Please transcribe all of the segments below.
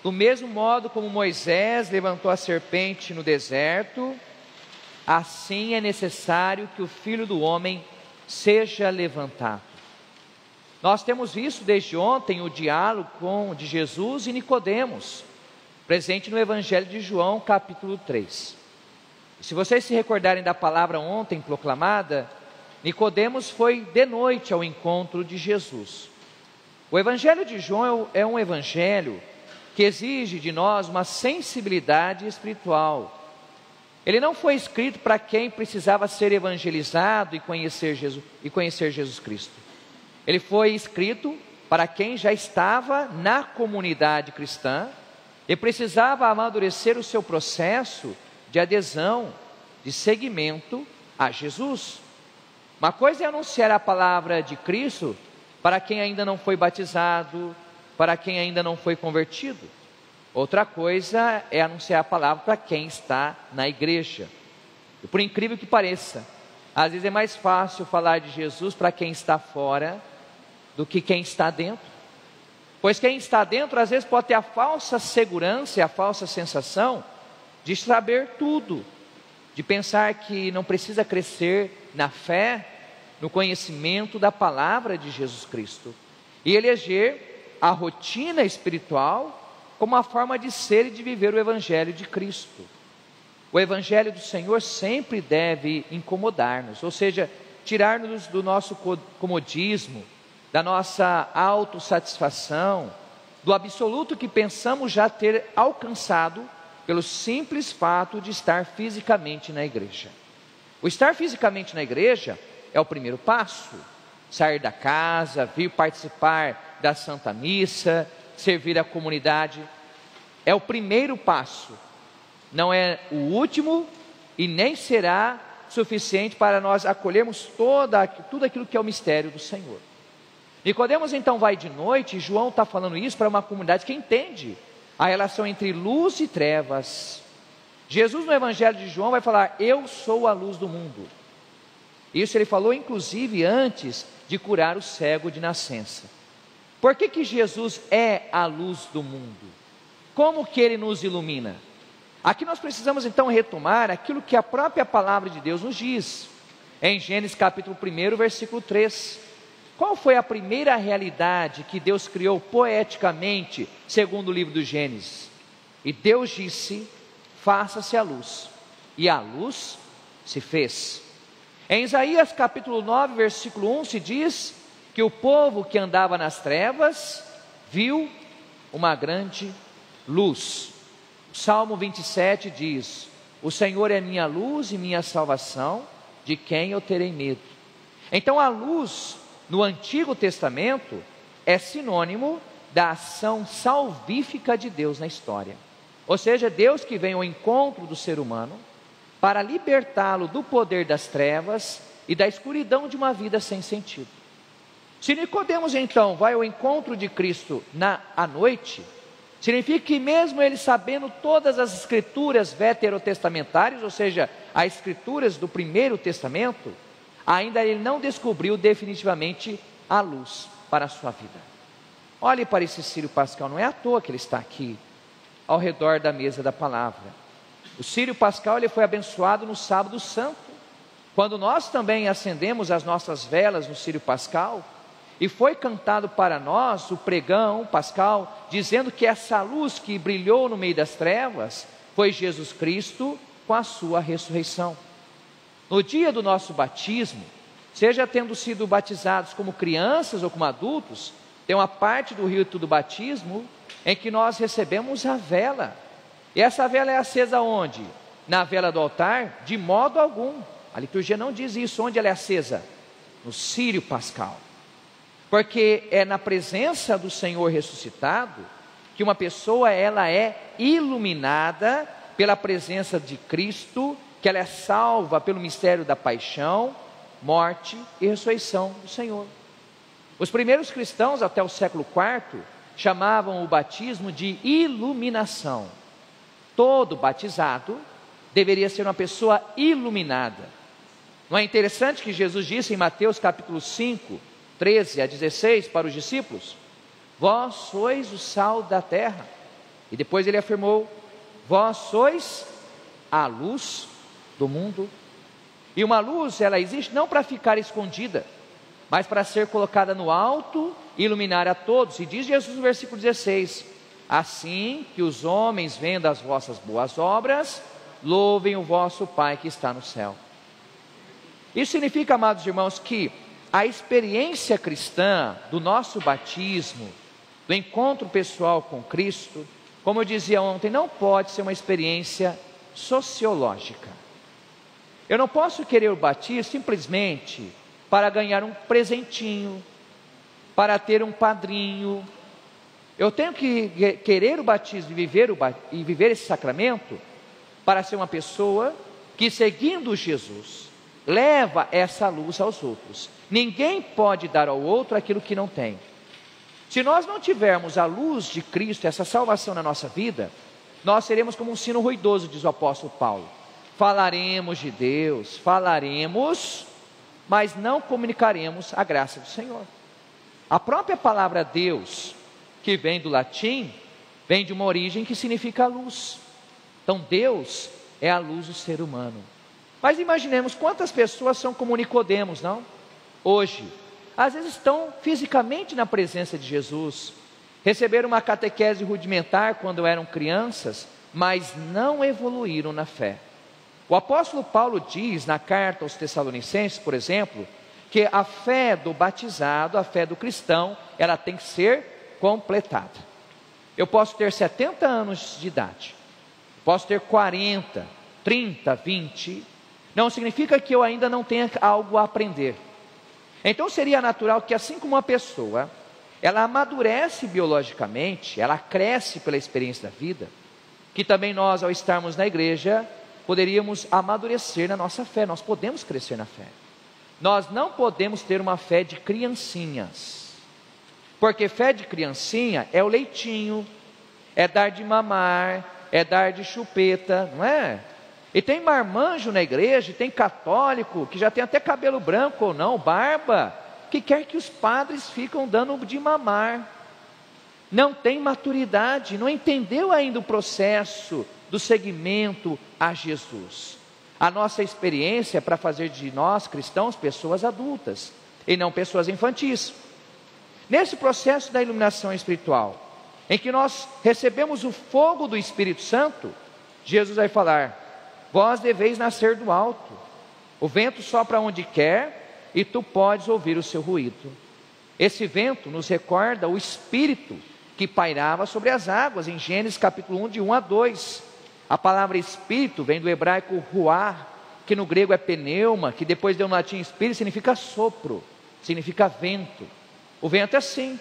Do mesmo modo como Moisés levantou a serpente no deserto, assim é necessário que o Filho do Homem seja levantado. Nós temos visto desde ontem o diálogo de Jesus e Nicodemos, presente no Evangelho de João, capítulo 3. E se vocês se recordarem da palavra ontem proclamada, Nicodemos foi de noite ao encontro de Jesus. O Evangelho de João é um evangelho que exige de nós uma sensibilidade espiritual. Ele não foi escrito para quem precisava ser evangelizado e conhecer Jesus Cristo. Ele foi escrito para quem já estava na comunidade cristã e precisava amadurecer o seu processo de adesão, de seguimento a Jesus. Uma coisa é anunciar a palavra de Cristo para quem ainda não foi batizado, para quem ainda não foi convertido. Outra coisa é anunciar a palavra para quem está na igreja. E por incrível que pareça, às vezes é mais fácil falar de Jesus para quem está fora do que quem está dentro. Pois quem está dentro às vezes pode ter a falsa segurança e a falsa sensação de saber tudo, de pensar que não precisa crescer na fé, no conhecimento da palavra de Jesus Cristo, e eleger a rotina espiritual como uma forma de ser e de viver o Evangelho de Cristo. O Evangelho do Senhor sempre deve incomodar-nos, ou seja, tirar-nos do nosso comodismo, da nossa autossatisfação, do absoluto que pensamos já ter alcançado pelo simples fato de estar fisicamente na igreja. O estar fisicamente na igreja é o primeiro passo. Sair da casa, vir participar da Santa Missa, servir a comunidade, é o primeiro passo. Não é o último e nem será suficiente para nós acolhermos tudo aquilo que é o mistério do Senhor. Nicodemos então vai de noite, e João está falando isso para uma comunidade que entende a relação entre luz e trevas. Jesus no Evangelho de João vai falar: eu sou a luz do mundo. Isso ele falou inclusive antes de curar o cego de nascença. Por que Jesus é a luz do mundo? Como que ele nos ilumina? Aqui nós precisamos então retomar aquilo que a própria palavra de Deus nos diz. Em Gênesis capítulo 1, versículo 3. Qual foi a primeira realidade que Deus criou poeticamente, segundo o livro do Gênesis? E Deus disse: faça-se a luz. E a luz se fez. Em Isaías capítulo 9, versículo 1, se diz que o povo que andava nas trevas viu uma grande luz. O Salmo 27 diz: o Senhor é minha luz e minha salvação, de quem eu terei medo? Então a luz no Antigo Testamento é sinônimo da ação salvífica de Deus na história. Ou seja, Deus que vem ao encontro do ser humano para libertá-lo do poder das trevas e da escuridão de uma vida sem sentido. Se Nicodemos então vai ao encontro de Cristo à noite, significa que mesmo ele sabendo todas as escrituras veterotestamentárias, ou seja, as escrituras do Primeiro Testamento, ainda ele não descobriu definitivamente a luz para a sua vida. Olhe para esse Círio Pascal, não é à toa que ele está aqui, ao redor da mesa da palavra. O Círio Pascal ele foi abençoado no Sábado Santo, quando nós também acendemos as nossas velas no Círio Pascal, e foi cantado para nós o pregão pascal, dizendo que essa luz que brilhou no meio das trevas, foi Jesus Cristo com a sua ressurreição. No dia do nosso batismo, seja tendo sido batizados como crianças ou como adultos, tem uma parte do rito do batismo em que nós recebemos a vela. E essa vela é acesa onde? Na vela do altar? De modo algum. A liturgia não diz isso. Onde ela é acesa? No Círio Pascal. Porque é na presença do Senhor ressuscitado que uma pessoa ela é iluminada pela presença de Cristo, que ela é salva pelo mistério da paixão, morte e ressurreição do Senhor. Os primeiros cristãos até o século IV chamavam o batismo de iluminação. Todo batizado deveria ser uma pessoa iluminada. Não é interessante que Jesus disse em Mateus capítulo 5, 13 a 16 para os discípulos: vós sois o sal da terra. E depois ele afirmou: vós sois a luz do mundo. E uma luz, ela existe não para ficar escondida, mas para ser colocada no alto e iluminar a todos. E diz Jesus no versículo 16: assim que os homens vendo as vossas boas obras, louvem o vosso Pai que está no céu. Isso significa, amados irmãos, que a experiência cristã do nosso batismo, do encontro pessoal com Cristo, como eu dizia ontem, não pode ser uma experiência sociológica. Eu não posso querer o batismo simplesmente para ganhar um presentinho, para ter um padrinho. Eu tenho que querer o batismo e viver esse sacramento para ser uma pessoa que, seguindo Jesus, leva essa luz aos outros. Ninguém pode dar ao outro aquilo que não tem. Se nós não tivermos a luz de Cristo, essa salvação na nossa vida, nós seremos como um sino ruidoso, diz o apóstolo Paulo. Falaremos de Deus, mas não comunicaremos a graça do Senhor. A própria palavra Deus, que vem do latim, vem de uma origem que significa luz. Então Deus é a luz do ser humano. Mas imaginemos quantas pessoas são como Nicodemos, não? Hoje, às vezes estão fisicamente na presença de Jesus, receberam uma catequese rudimentar quando eram crianças, mas não evoluíram na fé. O apóstolo Paulo diz na carta aos Tessalonicenses, por exemplo, que a fé do batizado, a fé do cristão, ela tem que ser completada. Eu posso ter 70 anos de idade, posso ter 40, 30, 20, não significa que eu ainda não tenha algo a aprender. Então seria natural que, assim como uma pessoa, ela amadurece biologicamente, ela cresce pela experiência da vida, que também nós, ao estarmos na igreja, poderíamos amadurecer na nossa fé. Nós podemos crescer na fé. Nós não podemos ter uma fé de criancinhas, porque fé de criancinha é o leitinho, é dar de mamar, é dar de chupeta, não é? E tem marmanjo na igreja, e tem católico, que já tem até cabelo branco ou não, barba, que quer que os padres ficam dando de mamar. Não tem maturidade, não entendeu ainda o processo do seguimento a Jesus. A nossa experiência é para fazer de nós cristãos pessoas adultas, e não pessoas infantis. Nesse processo da iluminação espiritual, em que nós recebemos o fogo do Espírito Santo, Jesus vai falar: vós deveis nascer do alto, o vento sopra onde quer, e tu podes ouvir o seu ruído. Esse vento nos recorda o Espírito que pairava sobre as águas, em Gênesis capítulo 1, de 1 a 2. A palavra Espírito vem do hebraico ruá, que no grego é pneuma, que depois deu no latim Espírito, significa sopro, significa vento. O vento é assim,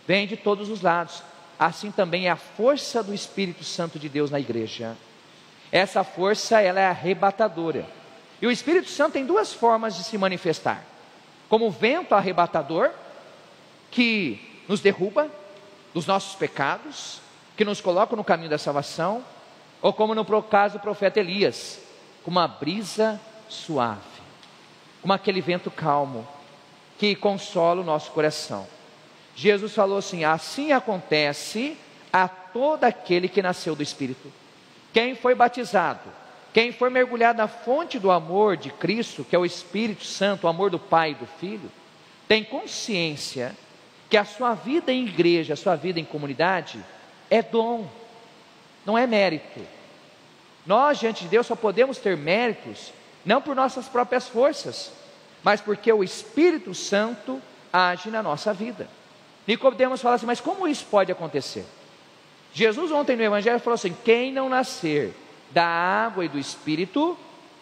vem de todos os lados. Assim também é a força do Espírito Santo de Deus na igreja. Essa força, ela é arrebatadora. E o Espírito Santo tem duas formas de se manifestar: como o vento arrebatador, que nos derruba dos nossos pecados, que nos coloca no caminho da salvação, ou como no caso do profeta Elias, como uma brisa suave, como aquele vento calmo, que consola o nosso coração. Jesus falou assim: assim acontece a todo aquele que nasceu do Espírito. Quem foi batizado, quem foi mergulhado na fonte do amor de Cristo, que é o Espírito Santo, o amor do Pai e do Filho, tem consciência que a sua vida em igreja, a sua vida em comunidade é dom, não é mérito. Nós, diante de Deus, só podemos ter méritos não por nossas próprias forças, mas porque o Espírito Santo age na nossa vida. Nicodemos fala assim: mas como isso pode acontecer? Jesus ontem no Evangelho falou assim: quem não nascer da água e do Espírito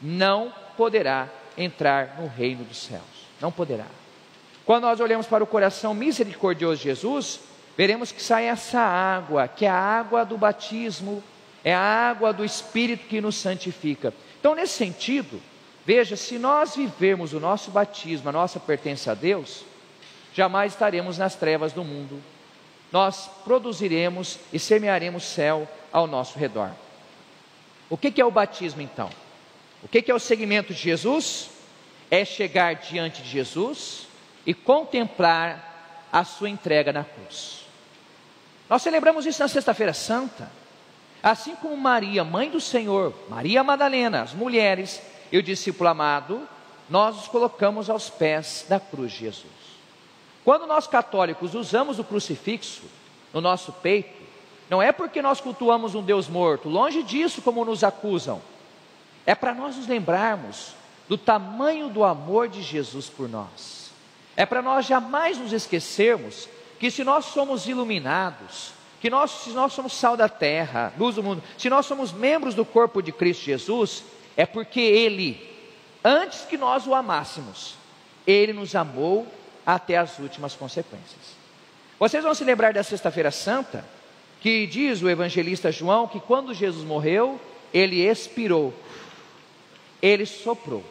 não poderá entrar no reino dos céus. Não poderá. Quando nós olhamos para o coração misericordioso de Jesus, veremos que sai essa água, que é a água do batismo, é a água do Espírito que nos santifica. Então, nesse sentido, veja, se nós vivermos o nosso batismo, a nossa pertença a Deus, jamais estaremos nas trevas do mundo. Nós produziremos e semearemos céu ao nosso redor. O que é o batismo então? O que é o seguimento de Jesus? É chegar diante de Jesus e contemplar a sua entrega na cruz. Nós celebramos isso na Sexta-feira Santa. Assim como Maria, mãe do Senhor, Maria Madalena, as mulheres e o discípulo amado, nós os colocamos aos pés da cruz de Jesus. Quando nós católicos usamos o crucifixo no nosso peito, não é porque nós cultuamos um Deus morto, longe disso como nos acusam. É para nós nos lembrarmos do tamanho do amor de Jesus por nós. É para nós jamais nos esquecermos que se nós somos iluminados, se nós somos sal da terra, luz do mundo, se nós somos membros do corpo de Cristo Jesus, é porque Ele, antes que nós o amássemos, Ele nos amou até as últimas consequências. Vocês vão se lembrar da Sexta-feira Santa, que diz o evangelista João, que quando Jesus morreu, Ele expirou, Ele soprou.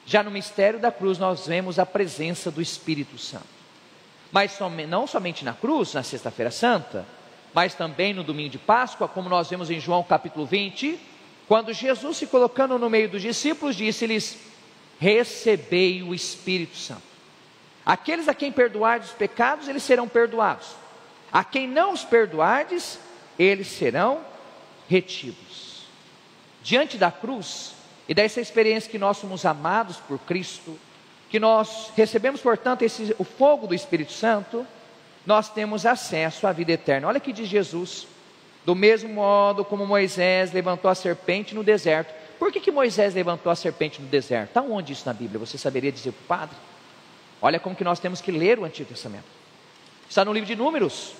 Já no mistério da cruz nós vemos a presença do Espírito Santo. Mas não somente na cruz, na Sexta-feira Santa, mas também no domingo de Páscoa, como nós vemos em João capítulo 20, quando Jesus, se colocando no meio dos discípulos, disse-lhes: recebei o Espírito Santo. Aqueles a quem perdoardes os pecados, eles serão perdoados. A quem não os perdoardes, eles serão retidos. Diante da cruz e dessa experiência que nós somos amados por Cristo, que nós recebemos, portanto, o fogo do Espírito Santo, nós temos acesso à vida eterna. Olha o que diz Jesus: do mesmo modo como Moisés levantou a serpente no deserto. Por que Moisés levantou a serpente no deserto? Está onde isso na Bíblia? Você saberia dizer para o padre? Olha como que nós temos que ler o Antigo Testamento. Está no livro de Números.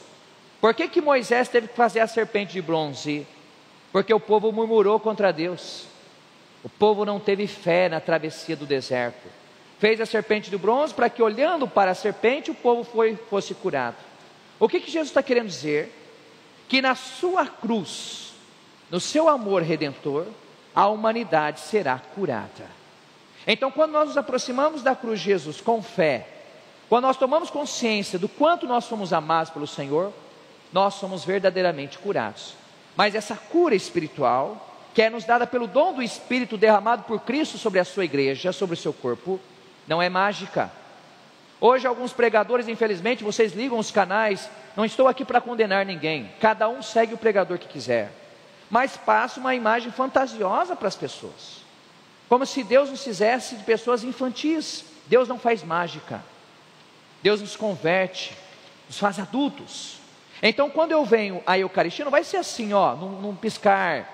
Por que Moisés teve que fazer a serpente de bronze? Porque o povo murmurou contra Deus. O povo não teve fé na travessia do deserto. Fez a serpente de bronze para que, olhando para a serpente, o povo fosse curado. O que Jesus está querendo dizer? Que na sua cruz, no seu amor redentor, a humanidade será curada. Então, quando nós nos aproximamos da cruz de Jesus com fé, quando nós tomamos consciência do quanto nós fomos amados pelo Senhor, nós somos verdadeiramente curados. Mas essa cura espiritual, que é nos dada pelo dom do Espírito derramado por Cristo sobre a sua igreja, sobre o seu corpo, não é mágica. Hoje alguns pregadores, infelizmente, vocês ligam os canais, não estou aqui para condenar ninguém, cada um segue o pregador que quiser, mas passa uma imagem fantasiosa para as pessoas, como se Deus nos fizesse de pessoas infantis. Deus não faz mágica, Deus nos converte, nos faz adultos. Então quando eu venho à Eucaristia, não vai ser assim, num piscar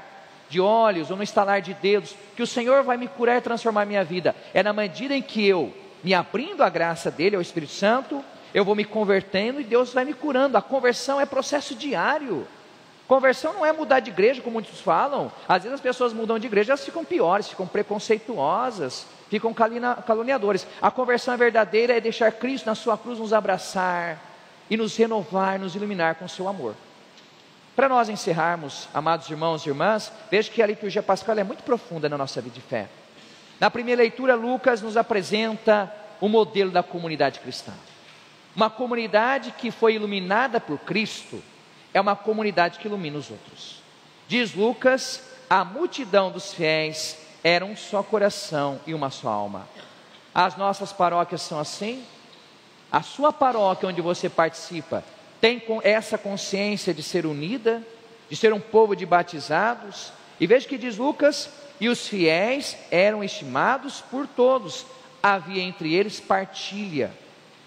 de olhos ou no estalar de dedos, que o Senhor vai me curar e transformar a minha vida. É na medida em que eu me abrindo à graça dele, ao Espírito Santo, eu vou me convertendo e Deus vai me curando. A conversão é processo diário. Conversão não é mudar de igreja, como muitos falam. Às vezes as pessoas mudam de igreja, elas ficam piores, ficam preconceituosas, ficam caluniadores. A conversão verdadeira é deixar Cristo na sua cruz nos abraçar e nos renovar, nos iluminar com o seu amor. Para nós encerrarmos, amados irmãos e irmãs, veja que a liturgia pascal é muito profunda na nossa vida de fé. Na primeira leitura, Lucas nos apresenta o modelo da comunidade cristã. Uma comunidade que foi iluminada por Cristo é uma comunidade que ilumina os outros. Diz Lucas: a multidão dos fiéis era um só coração e uma só alma. As nossas paróquias são assim? A sua paróquia onde você participa tem essa consciência de ser unida, de ser um povo de batizados? E veja que diz Lucas: e os fiéis eram estimados por todos, havia entre eles partilha,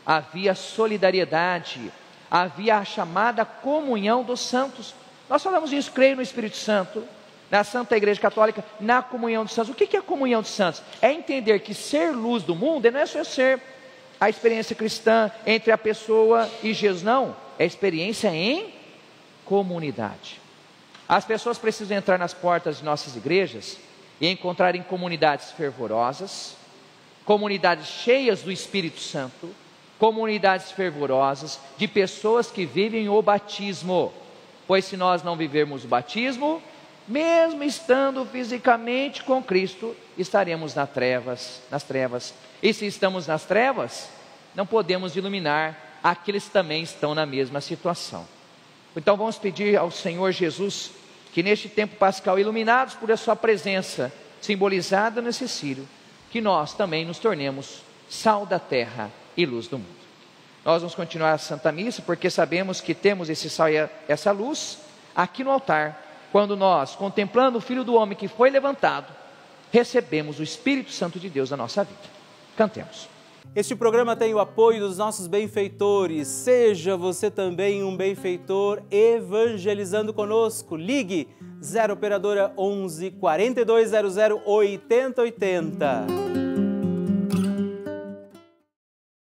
havia solidariedade, havia a chamada comunhão dos santos. Nós falamos isso, creio no Espírito Santo, na Santa Igreja Católica, na comunhão dos santos. O que é a comunhão dos santos? É entender que ser luz do mundo não é só ser a experiência cristã entre a pessoa e Jesus, não. É experiência em comunidade. As pessoas precisam entrar nas portas de nossas igrejas e encontrarem comunidades fervorosas, comunidades cheias do Espírito Santo, comunidades fervorosas de pessoas que vivem o batismo. Pois se nós não vivermos o batismo, mesmo estando fisicamente com Cristo, estaremos nas trevas. E se estamos nas trevas, não podemos iluminar aqueles que também estão na mesma situação. Então vamos pedir ao Senhor Jesus que neste tempo pascal, iluminados por a sua presença, simbolizada nesse círio, que nós também nos tornemos sal da terra e luz do mundo. Nós vamos continuar a Santa Missa, porque sabemos que temos esse sal e essa luz aqui no altar, quando nós, contemplando o Filho do Homem que foi levantado, recebemos o Espírito Santo de Deus na nossa vida. Cantemos. Este programa tem o apoio dos nossos benfeitores. Seja você também um benfeitor evangelizando conosco. Ligue 0 operadora 11 4200 8080.